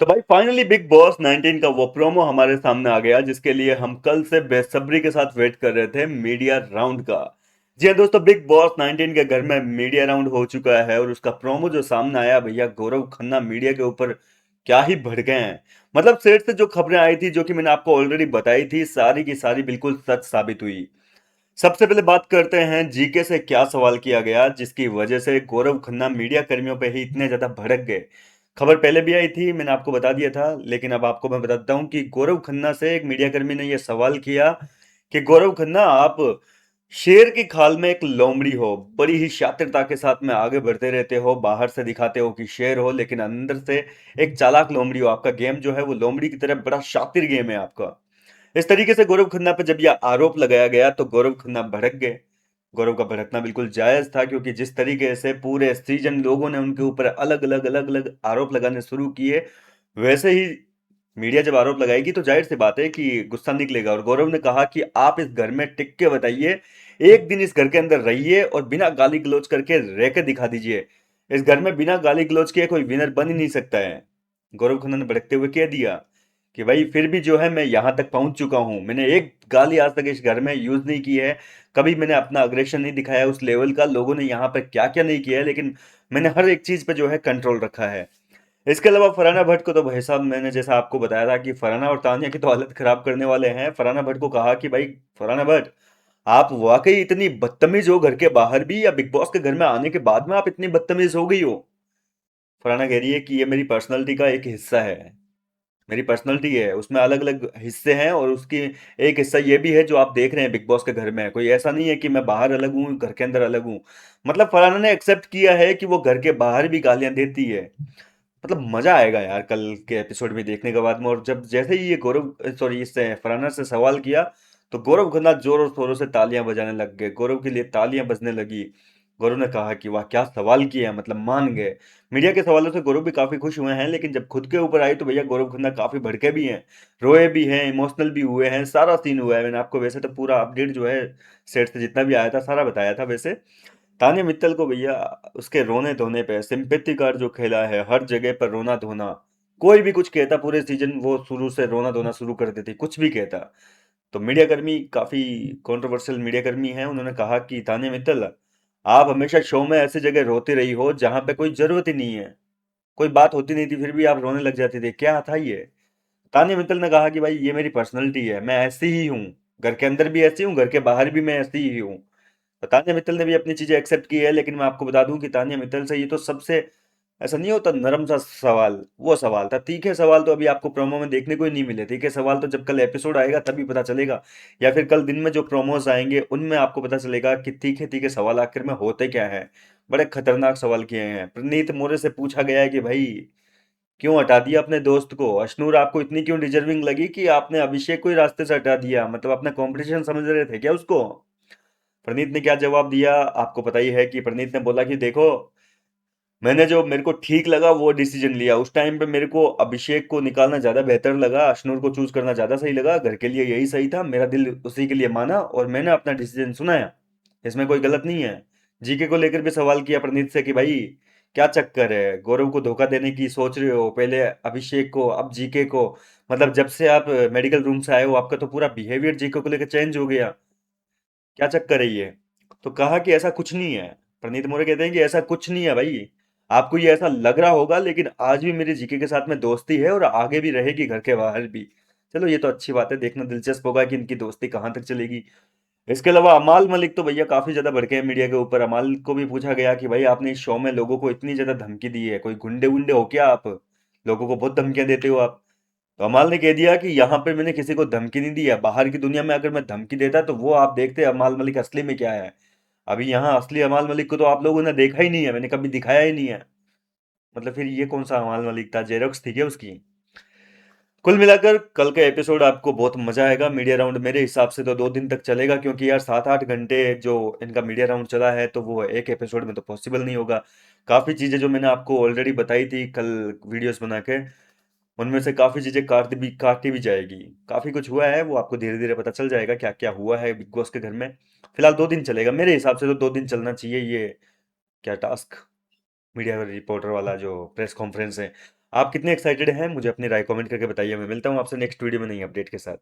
तो भाई finally big boss 19 का वो प्रोमो हमारे सामने आ गया जिसके लिए हम कल से बेसब्री के साथ वेट कर रहे थे मीडिया राउंड का। जी हाँ दोस्तों, बिग बॉस 19 के घर में मीडिया राउंड हो चुका है और उसका प्रोमो जो सामने आया भैया, गौरव खन्ना मीडिया के ऊपर क्या ही भड़के हैं। मतलब सेट से जो खबरें आई थी, जो कि मैंने आपको ऑलरेडी बताई थी, सारी की सारी बिल्कुल सच साबित हुई। सबसे पहले बात करते हैं जीके से क्या सवाल किया गया जिसकी वजह से गौरव खन्ना मीडिया कर्मियों पे ही इतने ज्यादा भड़क गए। खबर पहले भी आई थी, मैंने आपको बता दिया था, लेकिन अब आपको मैं बताता हूँ कि गौरव खन्ना से एक मीडिया कर्मी ने यह सवाल किया कि गौरव खन्ना, आप शेर की खाल में एक लोमड़ी हो, बड़ी ही शातिरता के साथ में आगे बढ़ते रहते हो, बाहर से दिखाते हो कि शेर हो लेकिन अंदर से एक चालाक लोमड़ी हो। आपका गेम जो है वो लोमड़ी की तरह बड़ा शातिर गेम है आपका। इस तरीके से गौरव खन्ना पर जब यह आरोप लगाया गया तो गौरव खन्ना भड़क गए। गौरव का भड़कना बिल्कुल जायज था, क्योंकि जिस तरीके से पूरे सीजन लोगों ने उनके ऊपर अलग अलग आरोप लगाने शुरू किए, वैसे ही मीडिया जब आरोप लगाएगी तो जाहिर सी बात है कि गुस्सा निकलेगा। और गौरव ने कहा कि आप इस घर में टिक के बताइए, एक दिन इस घर के अंदर रहिए और बिना गाली गलौज करके रह के दिखा दीजिए। इस घर में बिना गाली गलौज किए कोई विनर बन ही नहीं सकता है। गौरव खन्ना ने भड़कते हुए कह दिया कि भाई फिर भी जो है मैं यहां तक पहुंच चुका हूं, मैंने एक गाली आज तक इस घर में यूज नहीं की है, कभी मैंने अपना अग्रेशन नहीं दिखाया उस लेवल का। लोगों ने यहाँ पर क्या क्या नहीं किया है, लेकिन मैंने हर एक चीज पे जो है कंट्रोल रखा है। इसके अलावा फरहाना भट्ट को तो भाई साहब, मैंने जैसा आपको बताया था कि फरहाना और तानिया की तो हालत खराब करने वाले हैं। फरहाना भट्ट को कहा कि भाई फरहाना भट्ट, आप वाकई इतनी बदतमीज हो घर के बाहर भी, या बिग बॉस के घर में आने के बाद में आप इतनी बदतमीज हो गई हो? फरहाना कह रही है कि ये मेरी पर्सनैलिटी का एक हिस्सा है। मेरी पर्सनैलिटी है, उसमें अलग अलग हिस्से हैं, और उसकी एक हिस्सा ये भी है जो आप देख रहे हैं बिग बॉस के घर में। कोई ऐसा नहीं है कि मैं बाहर अलग हूँ घर के अंदर अलग हूँ। मतलब फरहाना ने एक्सेप्ट किया है कि वो घर के बाहर भी गालियां देती है। मतलब मजा आएगा यार कल के एपिसोड में देखने के बाद में। और जब जैसे ही ये गौरव सॉरी इससे फरहाना से सवाल किया तो गौरव खन्ना जोरों शोरों से तालियां बजाने लग गए, गौरव के लिए तालियां बजने लगी। गौरव ने कहा कि वाह क्या सवाल किया, मतलब मान गए। मीडिया के सवालों से गौरव भी काफी खुश हुए हैं, लेकिन जब खुद के ऊपर आई तो भैया गौरव खन्ना काफी भड़के भी हैं, रोए भी हैं, इमोशनल भी हुए हैं, सारा सीन हुआ है। मैंने आपको वैसे तो पूरा अपडेट जो है सेट से जितना भी आया था सारा बताया था वैसे। तान्या मित्तल को भैया उसके रोने धोने पे सिंपैथी कार्ड जो खेला है, हर जगह पर रोना धोना। कोई भी कुछ कहता पूरे सीजन वो शुरू से रोना धोना शुरू कर देती, कुछ भी कहता। तो मीडिया कर्मी काफी कंट्रोवर्शियल मीडिया कर्मी है, उन्होंने कहा कि तान्या मित्तल, आप हमेशा शो में ऐसी जगह रोती रही हो जहां पे कोई जरूरत ही नहीं है, कोई बात होती नहीं थी फिर भी आप रोने लग जाते थे, क्या था ये? तान्या मित्तल ने कहा कि भाई ये मेरी पर्सनैलिटी है, मैं ऐसी ही हूँ, घर के अंदर भी ऐसी हूँ, घर के बाहर भी मैं ऐसी ही हूँ। तो तान्या मित्तल ने भी अपनी चीजें एक्सेप्ट की है, लेकिन मैं आपको बता दूं कि तान्या मित्तल से ये तो सबसे ऐसा नहीं होता नरम सा सवाल, वो सवाल था। तीखे सवाल तो अभी आपको प्रोमो में देखने को ही नहीं मिले। तीखे सवाल तो जब कल एपिसोड आएगा तभी पता चलेगा, या फिर कल दिन में जो प्रोमोज आएंगे उनमें आपको पता चलेगा कि तीखे तीखे सवाल आखिर में होते क्या है। बड़े खतरनाक सवाल किए हैं। प्रणीत मोरे से पूछा गया है कि भाई क्यों हटा दिया अपने दोस्त को? अशनूर आपको इतनी क्यों डिजर्विंग लगी कि आपने अभिषेक को ही रास्ते से हटा दिया? मतलब अपना कंपटीशन समझ रहे थे क्या उसको? प्रणीत ने क्या जवाब दिया आपको पता ही है कि प्रणीत ने बोला कि देखो, मैंने जो मेरे को ठीक लगा वो डिसीजन लिया। उस टाइम पे मेरे को अभिषेक को निकालना ज्यादा बेहतर लगा, अशनूर को चूज करना ज्यादा सही लगा, घर के लिए यही सही था, मेरा दिल उसी के लिए माना और मैंने अपना डिसीजन सुनाया। इसमें कोई गलत नहीं है। जीके को लेकर भी सवाल किया प्रणीत से कि भाई क्या चक्कर है, गौरव को धोखा देने की सोच रहे हो, पहले अभिषेक को अब जीके को। मतलब जब से आप मेडिकल रूम से आए हो आपका तो पूरा बिहेवियर जीके को लेकर चेंज हो गया, क्या चक्कर है ये? तो कहा कि ऐसा कुछ नहीं है। प्रणीत मोरे कहते हैं कि ऐसा कुछ नहीं है भाई, आपको ये ऐसा लग रहा होगा, लेकिन आज भी मेरी जीके के साथ में दोस्ती है और आगे भी रहेगी घर के बाहर भी। चलो ये तो अच्छी बात है, देखना दिलचस्प होगा कि इनकी दोस्ती कहाँ तक चलेगी। इसके अलावा अमाल मलिक तो भैया काफी ज्यादा भड़के हैं मीडिया के ऊपर। अमाल को भी पूछा गया कि भाई आपने इस शो में लोगों को इतनी ज्यादा धमकी दी है, कोई गुंडे गुंडे हो क्या आप? लोगों को बहुत धमकियां देते हो आप। तो अमाल ने कह दिया कि यहाँ पे मैंने किसी को धमकी नहीं दी है, बाहर की दुनिया में अगर मैं धमकी देता तो वो आप देखते अमाल मलिक असली में क्या है। अभी यहाँ असली अमाल मलिक को तो आप लोगों ने देखा ही नहीं है, मैंने कभी दिखाया ही नहीं है। मतलब फिर ये कौन सा अमाल मलिक था, जेरोक्स थी क्या उसकी? कुल मिलाकर कल का एपिसोड आपको बहुत मजा आएगा। मीडिया राउंड मेरे हिसाब से तो 2 दिन तक चलेगा, क्योंकि यार 7-8 घंटे जो इनका मीडिया राउंड चला है तो वो एक एपिसोड में तो पॉसिबल नहीं होगा। काफी चीजें जो मैंने आपको ऑलरेडी बताई थी कल वीडियोस बना के, उनमें से काफी चीजें काटी भी जाएगी। काफी कुछ हुआ है, वो आपको धीरे धीरे पता चल जाएगा क्या क्या हुआ है बिग बॉस के घर में। फिलहाल 2 दिन चलेगा मेरे हिसाब से, तो 2 दिन चलना चाहिए ये क्या टास्क, मीडिया रिपोर्टर वाला जो प्रेस कॉन्फ्रेंस है। आप कितने एक्साइटेड हैं मुझे अपनी राय कमेंट करके बताइए। मैं मिलता हूँ आपसे नेक्स्ट वीडियो में नई अपडेट के साथ।